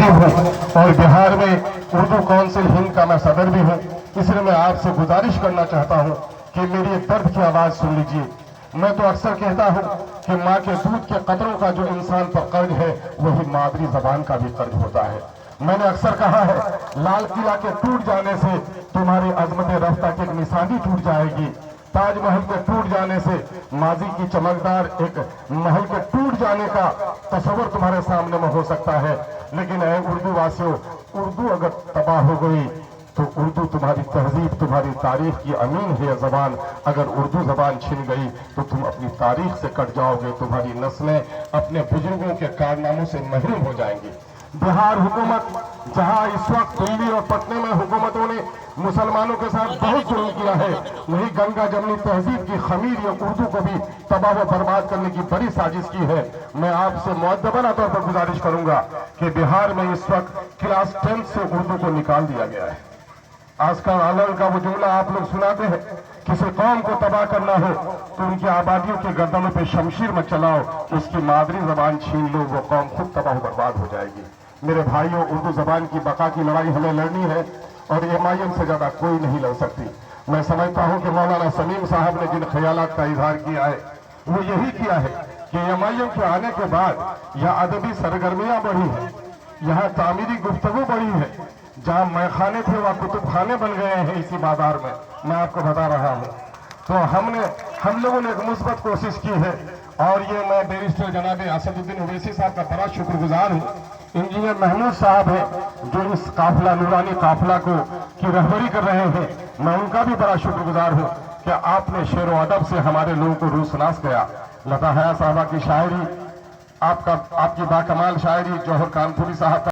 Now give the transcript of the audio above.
खतीब हूँ और बिहार में उर्दू काउंसिल हिंद का मैं सदर भी हूँ। इसलिए मैं आपसे गुजारिश करना चाहता हूँ कि मेरी एक दर्द की आवाज़ सुन लीजिए। मैं तो अक्सर कहता हूँ कि माँ के दूध के कतरों का जो इंसान पर कर्ज है वही मादरी जबान का भी कर्ज होता है। मैंने अक्सर कहा है, लाल किला के टूट जाने से तुम्हारी अजमत रफ्ता की एक निशानी टूट जाएगी। ताजमहल के टूट जाने से माजी की चमकदार एक महल के टूट जाने का तस्वर तुम्हारे सामने में हो सकता है। लेकिन ऐ उर्दू वासियों, उर्दू अगर तबाह हो गई तो उर्दू तुम्हारी तहजीब, तुम्हारी तारीख की अमीन है ज़बान। अगर उर्दू ज़बान छिन गई तो तुम अपनी तारीख से कट जाओगे, तुम्हारी नस्लें अपने बुजुर्गों के कारनामों से महरूम हो जाएंगी। बिहार हुकूमत, जहां इस वक्त दिल्ली और पटने में हुकूमतों ने मुसलमानों के साथ बहुत जुल्म किया है, वही गंगा जमनी तहजीब की खमीर या उर्दू को भी तबाह व बर्बाद करने की बड़ी साजिश की है। मैं आपसे मुअद्दबाना तौर पर गुजारिश करूंगा कि बिहार में इस वक्त क्लास 10 से उर्दू को निकाल दिया गया है। आजकल अलग का वो जुमला आप लोग सुनाते हैं, किसी कौम को तबाह करना हो तो उनकी आबादियों के गर्दनों पे शमशीर मत चलाओ, उसकी मादरी जबान छीन लो, वो कौम खुद तबाह बर्बाद हो जाएगी। मेरे भाइयों, उर्दू जबान की बका की लड़ाई हमें लड़नी है और MIM से ज्यादा कोई नहीं लड़ सकती। मैं समझता हूं कि मौलाना समीम साहब ने जिन ख्यालात का इजहार किया है वो यही किया है कि MIM के आने के बाद यहाँ अदबी सरगर्मियां बढ़ी है, यहाँ तामीरी गुफ्तगू बढ़ी है। जहाँ मैखाने थे वहाँ कुतुब खाने बन गए हैं इसी बाजार में, मैं आपको बता रहा हूँ। तो हम लोगों ने एक मुस्बत कोशिश की है और ये मैं बैरिस्टर जनाब असदुद्दीन ओवैसी साहब का बड़ा शुक्रगुजार हूँ। इंजीनियर महमूद साहब हैं जो इस काफिला, नूरानी काफिला की रहबरी कर रहे हैं, मैं उनका भी बड़ा शुक्रगुजार हूँ कि आपने शेर व अदब से हमारे लोगों को रूसनास किया। लता हया साहबा की शायरी, आपकी बाकमाल शायरी, जौहर कानपुरी साहब